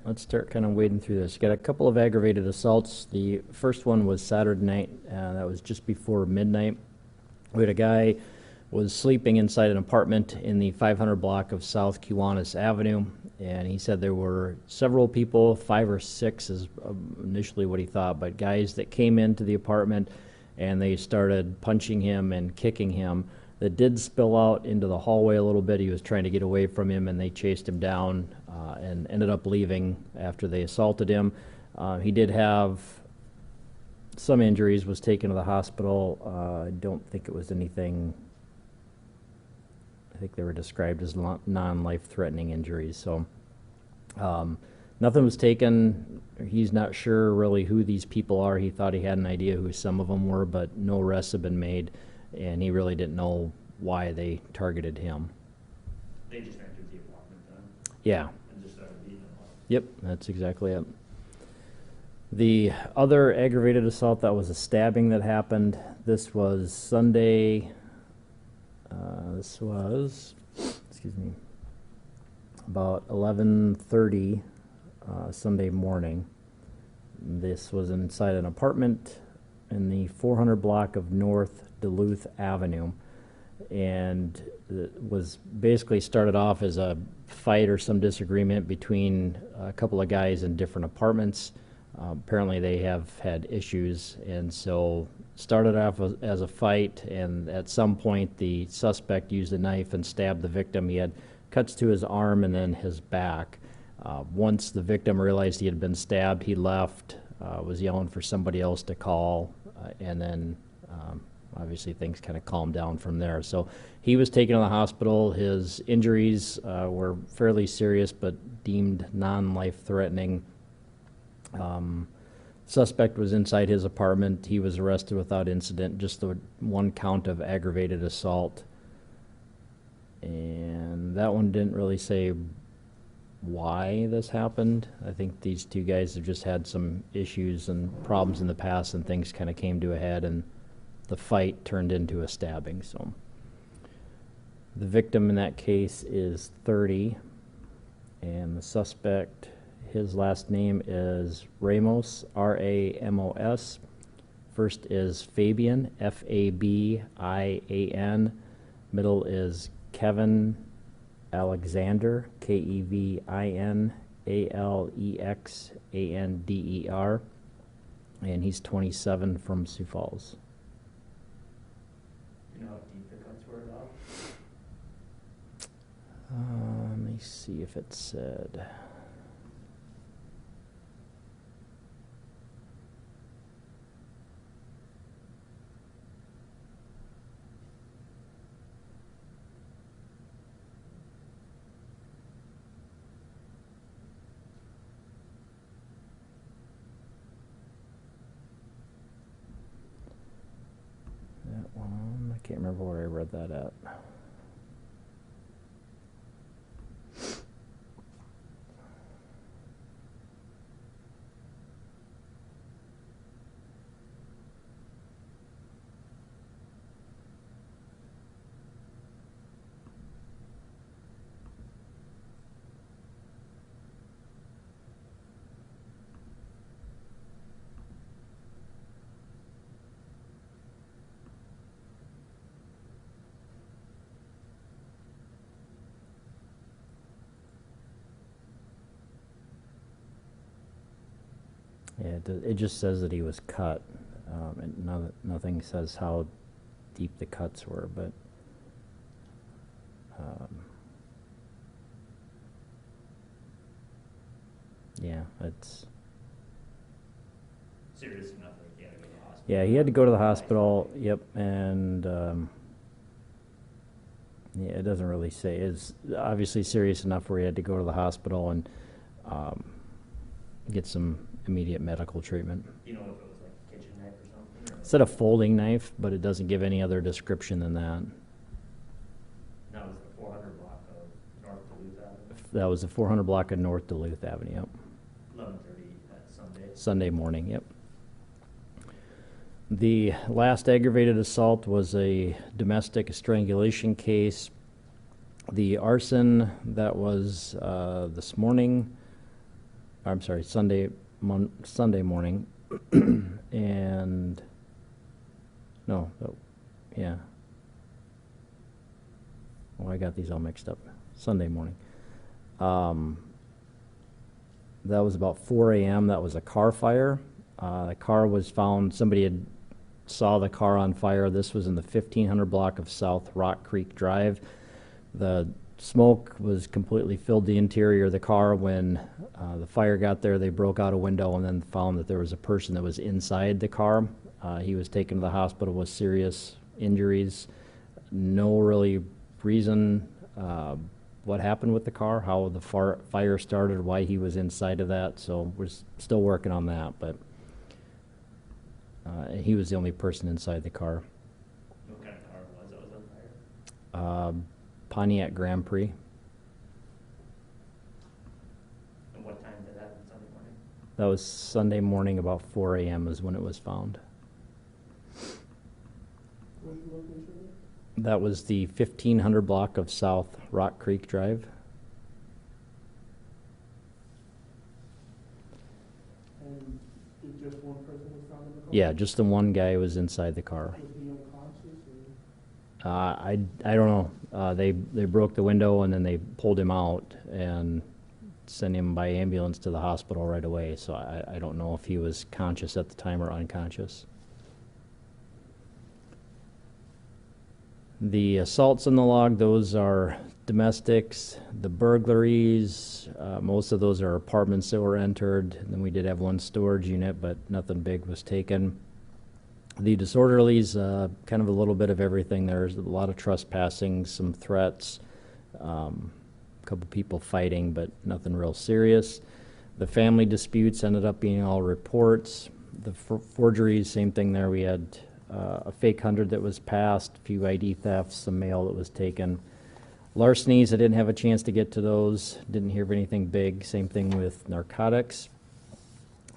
let's start kind of wading through this. Got a couple of aggravated assaults. The first one was Saturday night. That was just before midnight. We had a guy was sleeping inside an apartment in the 500 block of South Kiwanis Avenue, and he said there were several people, 5 or 6 is initially what he thought, but guys that came into the apartment and they started punching him and kicking him. That did spill out into the hallway a little bit. He was trying to get away from him, and they chased him down and ended up leaving after they assaulted him. He did have some injuries, was taken to the hospital. I don't think it was anything, I think they were described as non-life-threatening injuries. So nothing was taken. He's not sure really who these people are. He thought he had an idea who some of them were, but no arrests have been made, and he really didn't know why they targeted him. They just entered the apartment then? Yeah. And just started beating him up? Yep, that's exactly it. The other aggravated assault, that was a stabbing that happened. This was Sunday. This was, excuse me, about 11:30 Sunday morning. This was inside an apartment in the 400 block of North Duluth Avenue, and it was basically started off as a fight or some disagreement between a couple of guys in different apartments. Apparently they have had issues, and so started off as a fight, and at some point the suspect used a knife and stabbed the victim. He had cuts to his arm and then his back. Once the victim realized he had been stabbed, he left, was yelling for somebody else to call, and then obviously things kind of calmed down from there. So he was taken to the hospital. His injuries were fairly serious but deemed non-life-threatening. Suspect was inside his apartment. He was arrested without incident, just the one count of aggravated assault. And that one didn't really say why this happened. I think these two guys have just had some issues and problems in the past, and things kind of came to a head, and the fight turned into a stabbing. So the victim in that case is 30, and the suspect, his last name is Ramos, R-A-M-O-S. First is Fabian, F-A-B-I-A-N. Middle is Kevin Alexander, K-E-V-I-N-A-L-E-X-A-N-D-E-R. And he's 27 from Sioux Falls. You know how deep the cuts were at all? Let me see if it said. That one, I can't remember where I read that at. Yeah, it just says that he was cut. And nothing says how deep the cuts were, but yeah, it's Serious enough that he had to go to the hospital? yeah, he had to go to the hospital. Yep, and yeah, it doesn't really say. It's obviously serious enough where he had to go to the hospital and get some immediate medical treatment. Do you know if it was like a kitchen knife or something? Or It said a folding knife, but it doesn't give any other description than that. that was the 400 block of North Duluth Avenue? That was the 400 block of North Duluth Avenue. Yep. 11:30 that Sunday? Sunday morning. Yep. The last aggravated assault was a domestic strangulation case. The arson that was this morning, I'm sorry, Sunday morning. And, no, yeah. Oh, I got these all mixed up. Sunday morning. That was about 4 a.m. That was a car fire. The car was found, somebody had saw the car on fire. This was in the 1500 block of South Rock Creek Drive. The smoke was completely filled the interior of the car. When the fire got there, they broke out a window and then found that there was a person that was inside the car. He was taken to the hospital with serious injuries. No really reason what happened with the car, how the fire started, why he was inside of that. So we're still working on that, but he was the only person inside the car. What kind of car was it? Was on fire? Pontiac Grand Prix. And what time did that happen Sunday morning? That was Sunday morning, about 4 a.m. is when it was found. What's the location? That was the 1500 block of South Rock Creek Drive. And did just one person was found in the car? Yeah, just the one guy was inside the car. Was he unconscious or? I don't know. They broke the window and then they pulled him out and sent him by ambulance to the hospital right away. So I don't know if he was conscious at the time or unconscious. The assaults in the log, those are domestics. The burglaries, most of those are apartments that were entered. And then we did have one storage unit, but nothing big was taken. The disorderlies, kind of a little bit of everything. There's a lot of trespassing, some threats, a couple people fighting, but nothing real serious. The family disputes ended up being all reports. The forgeries, same thing there. We had a fake 100 that was passed, a few ID thefts, some mail that was taken. Larcenies, I didn't have a chance to get to those. Didn't hear of anything big. Same thing with narcotics.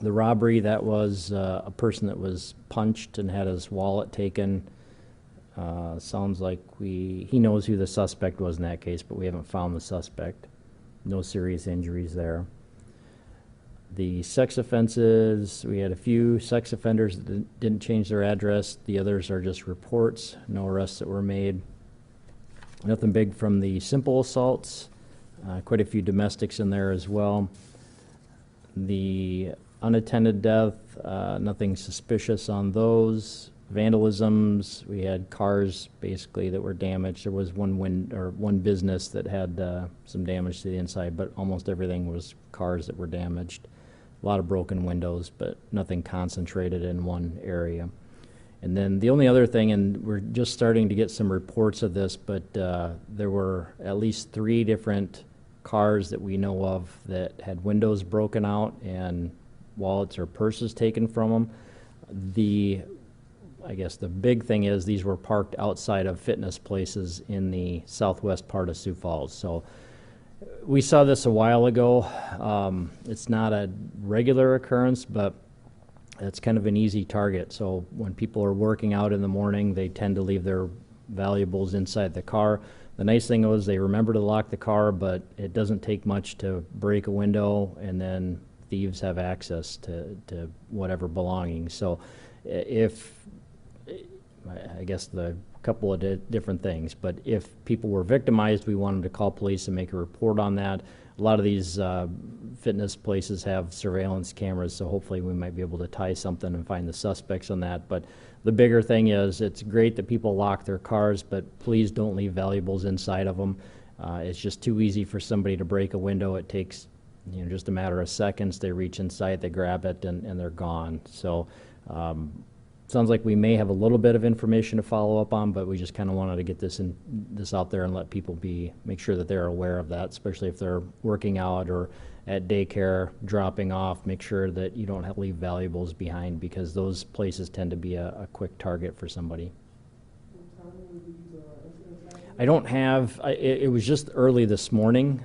The robbery, that was a person that was punched and had his wallet taken. Sounds like he knows who the suspect was in that case, but we haven't found the suspect. No serious injuries there. The sex offenses, we had a few sex offenders that didn't change their address. The others are just reports, no arrests that were made. Nothing big from the simple assaults. Quite a few domestics in there as well. The unattended death, nothing suspicious on those. Vandalisms, we had cars basically that were damaged. There was one business that had some damage to the inside, but almost everything was cars that were damaged. A lot of broken windows, but nothing concentrated in one area. And then the only other thing, and we're just starting to get some reports of this, but there were at least 3 different cars that we know of that had windows broken out and wallets or purses taken from them. I guess the big thing is these were parked outside of fitness places in the southwest part of Sioux Falls. So we saw this a while ago. It's not a regular occurrence, but it's kind of an easy target. So when people are working out in the morning, they tend to leave their valuables inside the car. The nice thing was they remember to lock the car, but it doesn't take much to break a window, and then thieves have access to whatever belongings. So I guess the couple of different things, but if people were victimized, we wanted to call police and make a report on that. A lot of these fitness places have surveillance cameras, so hopefully we might be able to tie something and find the suspects on that. But the bigger thing is, it's great that people lock their cars, but please don't leave valuables inside of them. It's just too easy for somebody to break a window. It takes just a matter of seconds. They reach inside, they grab it, and they're gone. So sounds like we may have a little bit of information to follow up on, but we just kind of wanted to get this out there and let people make sure that they're aware of that, especially if they're working out or at daycare, dropping off. Make sure that you don't leave valuables behind, because those places tend to be a quick target for somebody. What time were these incidents happening? I don't have, it was just early this morning,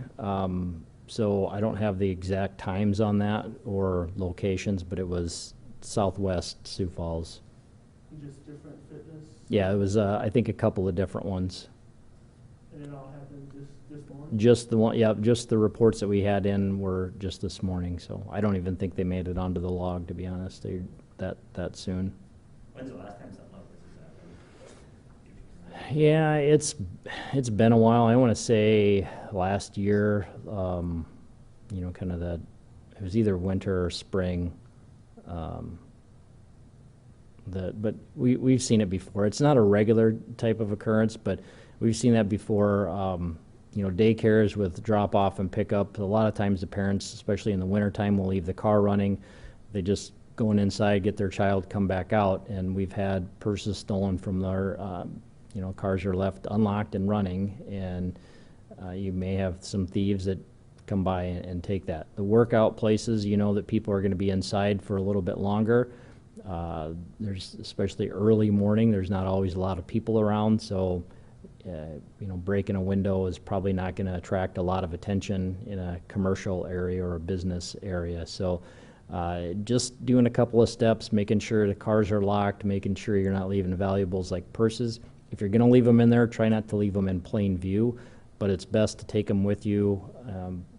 so I don't have the exact times on that or locations, but it was southwest Sioux Falls. Just different fitness? Yeah, it was, I think, a couple of different ones. And it all happened this morning? morning? Just the one, yeah, just the reports that we had in were just this morning, so I don't even think they made it onto the log, to be honest, they, that soon. When's the last time something like this has happened? Yeah, it's been a while. I want to say last year, you know, kind of that, it was either winter or spring. But we've seen it before. It's not a regular type of occurrence, but we've seen that before. You know, daycares with drop off and pickup. A lot of times the parents, especially in the wintertime, will leave the car running. They just go inside, get their child, come back out, and we've had purses stolen from their, you know, cars are left unlocked and running, and you may have some thieves that come by and take that. The workout places, you know that people are going to be inside for a little bit longer. There's, especially early morning, there's not always a lot of people around, so you know, breaking a window is probably not going to attract a lot of attention in a commercial area or a business area. So just doing a couple of steps, making sure the cars are locked, making sure you're not leaving valuables like purses. If you're going to leave them in there, try not to leave them in plain view, but it's best to take them with you.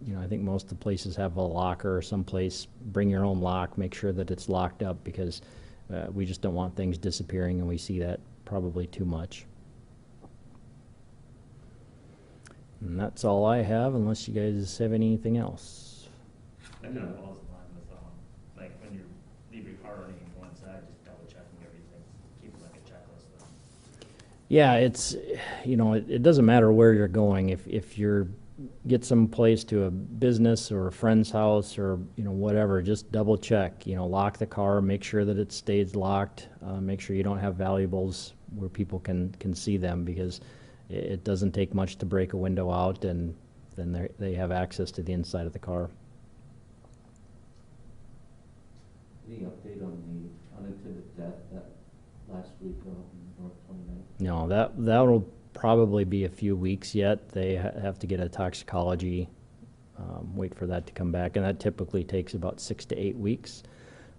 You know, I think most of the places have a locker or someplace. Bring your own lock, make sure that it's locked up, because we just don't want things disappearing, and we see that probably too much. And that's all I have, unless you guys have anything else. That kind of falls in line with, like, when you leave your car running and go inside, just double checking everything, keep it like a checklist then. Yeah, it's, you know, it doesn't matter where you're going. If you're get someplace to a business or a friend's house or, you know, whatever, just double check. You know, lock the car, make sure that it stays locked, make sure you don't have valuables where people can see them, because it doesn't take much to break a window out, and then they have access to the inside of the car. Any update on the unintended death that last week on North 29th? No, that'll probably be a few weeks yet. They have to get a toxicology, wait for that to come back, and that typically takes about 6 to 8 weeks.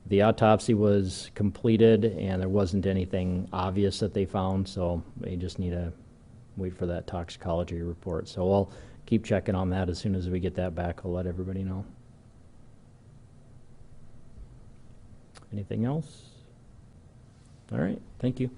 The autopsy was completed, and there wasn't anything obvious that they found, so they just need to wait for that toxicology report. So I'll keep checking on that. As soon as we get that back, I'll let everybody know. Anything else? All right, thank you.